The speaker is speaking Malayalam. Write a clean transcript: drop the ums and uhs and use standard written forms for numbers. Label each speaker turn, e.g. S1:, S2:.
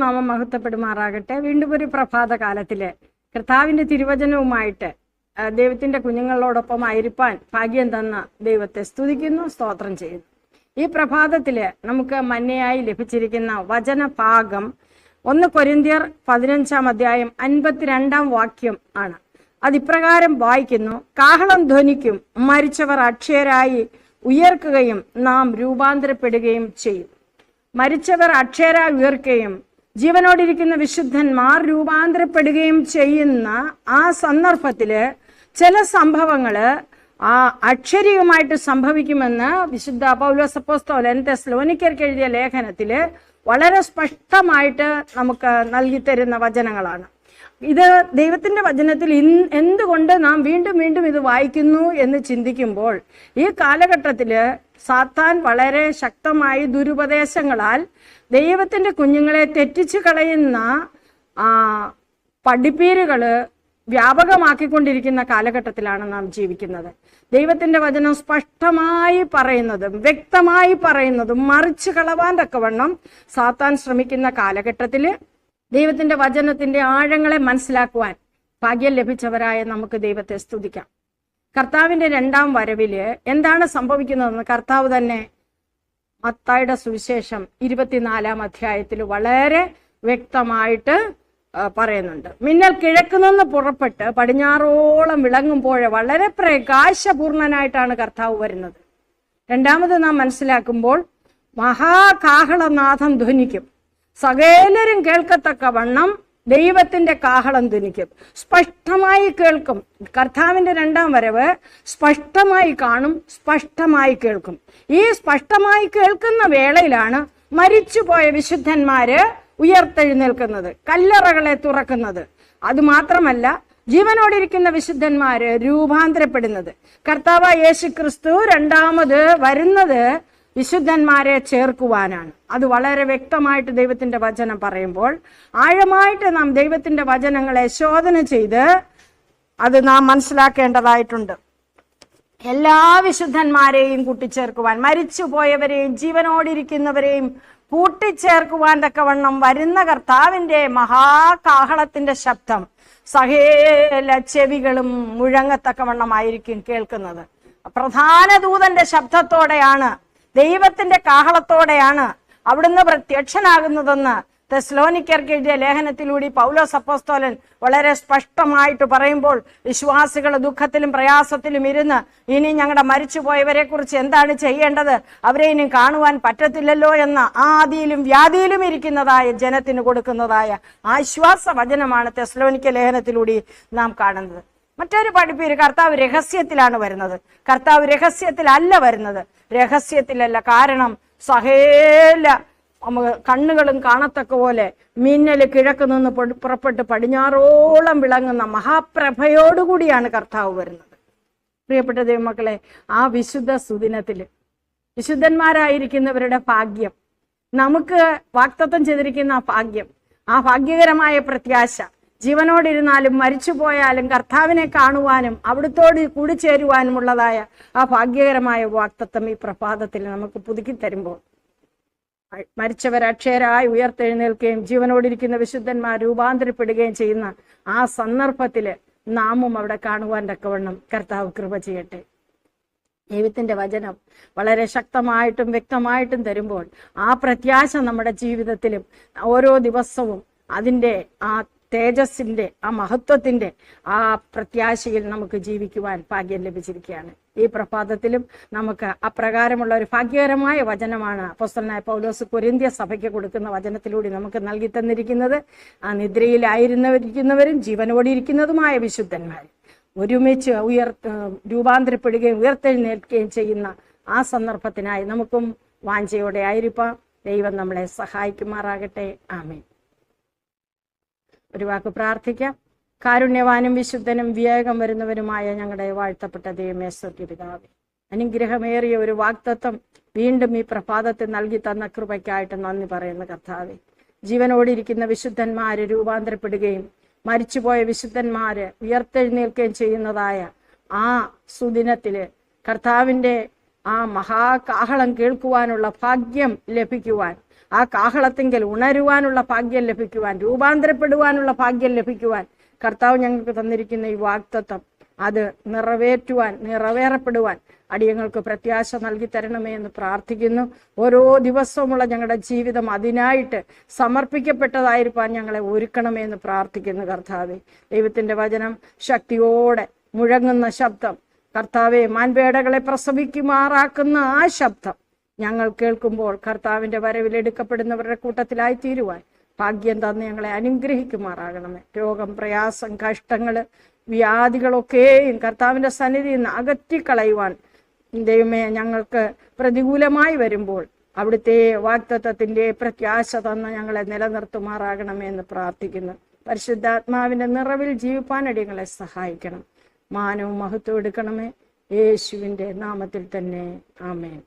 S1: ദൈവനാമം മഹത്വപ്പെടുമാറാകട്ടെ. വീണ്ടും ഒരു പ്രഭാത കാലത്തില് കർത്താവിന്റെ തിരുവചനവുമായിട്ട് ദൈവത്തിന്റെ കുഞ്ഞുങ്ങളോടൊപ്പം ആയിരിക്കാൻ ഭാഗ്യം തന്ന ദൈവത്തെ സ്തുതിക്കുന്നു, സ്തോത്രം ചെയ്യുന്നു. ഈ പ്രഭാതത്തില് നമുക്ക് മന്നയായി ലഭിച്ചിരിക്കുന്ന വചനഭാഗം 1 കൊരിന്ത്യർ 15 അധ്യായം 52 വാക്യം ആണ്. അതിപ്രകാരം വായിക്കുന്നു: കാഹളം ധ്വനിക്കും, മരിച്ചവർ അക്ഷയരായി ഉയർക്കുകയും നാം രൂപാന്തരപ്പെടുകയും ചെയ്യും. മരിച്ചവർ അക്ഷയരായി ഉയർക്കുകയും ജീവനോടിരിക്കുന്ന വിശുദ്ധന്മാർ രൂപാന്തരപ്പെടുകയും ചെയ്യുന്ന ആ സന്ദർഭത്തില് ചില സംഭവങ്ങള് അക്ഷരീയമായിട്ട് സംഭവിക്കുമെന്ന് വിശുദ്ധ പൗലോസ് അപ്പോസ്തലൻ തെസ്സലോനിക്കർക്ക് എഴുതിയ ലേഖനത്തില് വളരെ സ്പഷ്ടമായിട്ട് നമുക്ക് നൽകി തരുന്ന വചനങ്ങളാണ്. ഇത് ദൈവത്തിന്റെ വചനത്തിൽ എന്തുകൊണ്ട് നാം വീണ്ടും വീണ്ടും ഇത് വായിക്കുന്നു എന്ന് ചിന്തിക്കുമ്പോൾ, ഈ കാലഘട്ടത്തില് സാത്താൻ വളരെ ശക്തമായി ദുരുപദേശങ്ങളാൽ ദൈവത്തിന്റെ കുഞ്ഞുങ്ങളെ തെറ്റിച്ചു കളയുന്ന പഠിപ്പീരുകള് വ്യാപകമാക്കിക്കൊണ്ടിരിക്കുന്ന കാലഘട്ടത്തിലാണ് നാം ജീവിക്കുന്നത്. ദൈവത്തിന്റെ വചനം സ്പഷ്ടമായി പറയുന്നതും വ്യക്തമായി പറയുന്നതും മറിച്ചു കളവാൻ തക്കവണ്ണം സാത്താൻ ശ്രമിക്കുന്ന കാലഘട്ടത്തില് ദൈവത്തിന്റെ വചനത്തിന്റെ ആഴങ്ങളെ മനസ്സിലാക്കുവാൻ ഭാഗ്യം ലഭിച്ചവരായ നമുക്ക് ദൈവത്തെ സ്തുതിക്കാം. കർത്താവിന്റെ 2ാം വരവില് എന്താണ് സംഭവിക്കുന്നതെന്ന് കർത്താവ് തന്നെ മത്തായിയുടെ സുവിശേഷം 24 അധ്യായത്തിൽ വളരെ വ്യക്തമായിട്ട് പറയുന്നുണ്ട്. മിന്നൽ കിഴക്ക് നിന്ന് പുറപ്പെട്ട് പടിഞ്ഞാറോളം വിളങ്ങുമ്പോൾ വളരെ പ്രകാശപൂർണനായിട്ടാണ് കർത്താവ് വരുന്നത്. രണ്ടാമത് നാം മനസ്സിലാക്കുമ്പോൾ മഹാകാഹളനാഥം ധ്വനിക്കും, സകലരും കേൾക്കത്തക്കവണ്ണം ദൈവത്തിന്റെ കാഹളം ധ്വനിക്കും. സ്പഷ്ടമായി കേൾക്കും. കർത്താവിന്റെ 2ാം വരവ് സ്പഷ്ടമായി കാണും, സ്പഷ്ടമായി കേൾക്കും. ഈ സ്പഷ്ടമായി കേൾക്കുന്ന വേളയിലാണ് മരിച്ചുപോയ വിശുദ്ധന്മാര് ഉയർത്തെഴുന്നേൽക്കുന്നത്, കല്ലറകളെ തുറക്കുന്നത്. അതുമാത്രമല്ല, ജീവനോടിരിക്കുന്ന വിശുദ്ധന്മാര് രൂപാന്തരപ്പെടുന്നത്. കർത്താവ് യേശുക്രിസ്തു 2ാമത് വരുന്നത് വിശുദ്ധന്മാരെ ചേർക്കുവാനാണ്. അത് വളരെ വ്യക്തമായിട്ട് ദൈവത്തിന്റെ വചനം പറയുമ്പോൾ ആഴമായിട്ട് നാം ദൈവത്തിന്റെ വചനങ്ങളെ ശോധന ചെയ്ത് അത് നാം മനസ്സിലാക്കേണ്ടതായിട്ടുണ്ട്. എല്ലാ വിശുദ്ധന്മാരെയും കൂട്ടിച്ചേർക്കുവാൻ, മരിച്ചുപോയവരെയും ജീവനോടിരിക്കുന്നവരെയും കൂട്ടിച്ചേർക്കുവാൻ തക്കവണ്ണം വരുന്ന കർത്താവിന്റെ മഹാകാഹളത്തിന്റെ ശബ്ദം സകല ചെവികളും മുഴങ്ങത്തക്കവണ്ണമായിരിക്കും കേൾക്കുന്നത്. പ്രധാന ദൂതന്റെ ശബ്ദത്തോടെയാണ്, ദൈവത്തിന്റെ കാഹളത്തോടെയാണ് അവിടുന്ന് പ്രത്യക്ഷനാകുന്നതെന്ന് തെസ്സലോനിക്കർക്ക് എഴുതിയ ലേഖനത്തിലൂടെ പൗലോസ് അപ്പോസ്തലൻ വളരെ സ്പഷ്ടമായിട്ട് പറയുമ്പോൾ, വിശ്വാസികൾ ദുഃഖത്തിലും പ്രയാസത്തിലും ഇരുന്ന് ഇനി ഞങ്ങളുടെ മരിച്ചുപോയവരെ കുറിച്ച് എന്താണ് ചെയ്യേണ്ടത്, അവരെ ഇനി കാണുവാൻ പറ്റത്തില്ലല്ലോ എന്ന ആദിയിലും വ്യാധിയിലും ഇരിക്കുന്നതായ ജനത്തിന് കൊടുക്കുന്നതായ ആശ്വാസ വചനമാണ് തെസ്സലോനിക്ക ലേഖനത്തിലൂടെ നാം കാണുന്നത്. മറ്റൊരു പഠിപ്പീര് കർത്താവ് രഹസ്യത്തിലാണ് വരുന്നത്. കർത്താവ് രഹസ്യത്തിലല്ല വരുന്നത്, രഹസ്യത്തിലല്ല. കാരണം സകല കണ്ണുകളും കാണത്തക്ക പോലെ മിന്നല് കിഴക്ക് നിന്ന് പുറപ്പെട്ട് പടിഞ്ഞാറോളം വിളങ്ങുന്ന മഹാപ്രഭയോടുകൂടിയാണ് കർത്താവ് വരുന്നത്. പ്രിയപ്പെട്ട ദൈവമക്കളെ, ആ വിശുദ്ധ സുദിനത്തില് വിശുദ്ധന്മാരായിരിക്കുന്നവരുടെ ഭാഗ്യം, നമുക്ക് വാഗ്ദത്തം ചെയ്തിരിക്കുന്ന ഭാഗ്യം, ആ ഭാഗ്യകരമായ പ്രത്യാശ, ജീവനോടിരുന്നാലും മരിച്ചുപോയാലും കർത്താവിനെ കാണുവാനും അവിടുത്തോട് കൂടിച്ചേരുവാനുമുള്ളതായ ആ ഭാഗ്യകരമായ വാഗ്ദത്തം ഈ പ്രഭാതത്തിൽ നമുക്ക് പുതുക്കി തരുമ്പോൾ, മരിച്ചവർ അക്ഷയരായി ഉയർത്തെഴുന്നേൽക്കുകയും ജീവനോടിരിക്കുന്ന വിശുദ്ധന്മാർ രൂപാന്തരപ്പെടുകയും ചെയ്യുന്ന ആ സന്ദർഭത്തില് നാമും അവിടെ കാണുവാൻ തക്കവണ്ണം കർത്താവ് കൃപ ചെയ്യട്ടെ. ദൈവത്തിന്റെ വചനം വളരെ ശക്തമായിട്ടും വ്യക്തമായിട്ടും തരുമ്പോൾ ആ പ്രത്യാശ നമ്മുടെ ജീവിതത്തിലും ഓരോ ദിവസവും അതിൻ്റെ ആ തേജസ്സിന്റെ, ആ മഹത്വത്തിന്റെ ആ പ്രത്യാശയിൽ നമുക്ക് ജീവിക്കുവാൻ ഭാഗ്യം ലഭിച്ചിരിക്കുകയാണ്. ഈ പ്രഭാതത്തിലും നമുക്ക് അപ്രകാരമുള്ള ഒരു ഭാഗ്യകരമായ വചനമാണ് അപ്പോസ്തലനായ പൗലോസ് കൊരിന്ത്യ സഭയ്ക്ക് കൊടുക്കുന്ന വചനത്തിലൂടെ നമുക്ക് നൽകി തന്നിരിക്കുന്നത്. ആ നിദ്രയിലായിരുന്നവരും ജീവനോടിരിക്കുന്നതുമായ വിശുദ്ധന്മാർ ഒരുമിച്ച് രൂപാന്തരപ്പെടുകയും ഉയർത്തെഴുന്നേൽക്കുകയും ചെയ്യുന്ന ആ സന്ദർഭത്തിനായി നമുക്കും വാഞ്ചയോടെ ആയിരിക്കാം. ദൈവം നമ്മളെ സഹായിക്കുമാറാകട്ടെ. ആമേൻ. ഒരു വാക്ക് പ്രാർത്ഥിക്കാം. കാരുണ്യവാനും വിശുദ്ധനും വിവേകം വരുന്നവനുമായ ഞങ്ങളുടെ വാഴ്ത്തപ്പെട്ട ദൈവമേ, സ്വർഗ്ഗപിതാവേ, അനുഗ്രഹമേറിയ ഒരു വാഗ്ദത്തം വീണ്ടും ഈ പ്രഭാതത്തിൽ നൽകി തന്ന കൃപയ്ക്കായിട്ട് നന്ദി പറയുന്ന കർത്താവേ, ജീവനോടിരിക്കുന്ന വിശുദ്ധന്മാര് രൂപാന്തരപ്പെടുകയും മരിച്ചുപോയ വിശുദ്ധന്മാര് ഉയർത്തെഴുന്നേൽക്കുകയും ചെയ്യുന്നതായ ആ സുദിനത്തില് കർത്താവിന്റെ ആ മഹാകാഹളം കേൾക്കുവാനുള്ള ഭാഗ്യം ലഭിക്കുവാൻ, ആ കാഹളത്തിങ്കൽ ഉണരുവാനുള്ള ഭാഗ്യം ലഭിക്കുവാൻ, രൂപാന്തരപ്പെടുവാനുള്ള ഭാഗ്യം ലഭിക്കുവാൻ കർത്താവ് ഞങ്ങൾക്ക് തന്നിരിക്കുന്ന ഈ വാഗ്ദത്തം അത് നിറവേറപ്പെടുവാൻ അടിയങ്ങൾക്ക് പ്രത്യാശ നൽകി തരണമേ എന്ന് പ്രാർത്ഥിക്കുന്നു. ഓരോ ദിവസവുമുള്ള ഞങ്ങളുടെ ജീവിതം അതിനായിട്ട് സമർപ്പിക്കപ്പെട്ടതായിരിക്കാൻ ഞങ്ങളെ ഒരുക്കണമേ എന്ന് പ്രാർത്ഥിക്കുന്നു. കർത്താവെ, ദൈവത്തിന്റെ വചനം ശക്തിയോടെ മുഴങ്ങുന്ന ശബ്ദം, കർത്താവെ, മാൻപേടകളെ പ്രസവിക്കുമാറാക്കുന്ന ആ ശബ്ദം ഞങ്ങൾ കേൾക്കുമ്പോൾ കർത്താവിന്റെ വരവിൽ എടുക്കപ്പെടുന്നവരുടെ കൂട്ടത്തിലായി തീരുവാൻ ഭാഗ്യം തന്ന് ഞങ്ങളെ അനുഗ്രഹിക്കുമാറാകണമേ. രോഗം, പ്രയാസം, കഷ്ടങ്ങള്, വ്യാധികളൊക്കെയും കർത്താവിന്റെ സന്നിധിയിൽ നിന്ന് അകറ്റിക്കളയുവാൻ ദൈവമേ ഞങ്ങൾക്ക് പ്രതികൂലമായി വരുമ്പോൾ അവിടുത്തെ വാഗ്ദത്തത്തിന്റെ പ്രത്യാശ തന്ന് ഞങ്ങളെ നിലനിർത്തുമാറാകണമേ എന്ന് പ്രാർത്ഥിക്കുന്നു. പരിശുദ്ധാത്മാവിന്റെ നിറവിൽ ജീവിപ്പാനടി ഞങ്ങളെ സഹായിക്കണം. മാനവും മഹത്വം എടുക്കണമേ. യേശുവിന്റെ നാമത്തിൽ തന്നെ. ആമേൻ.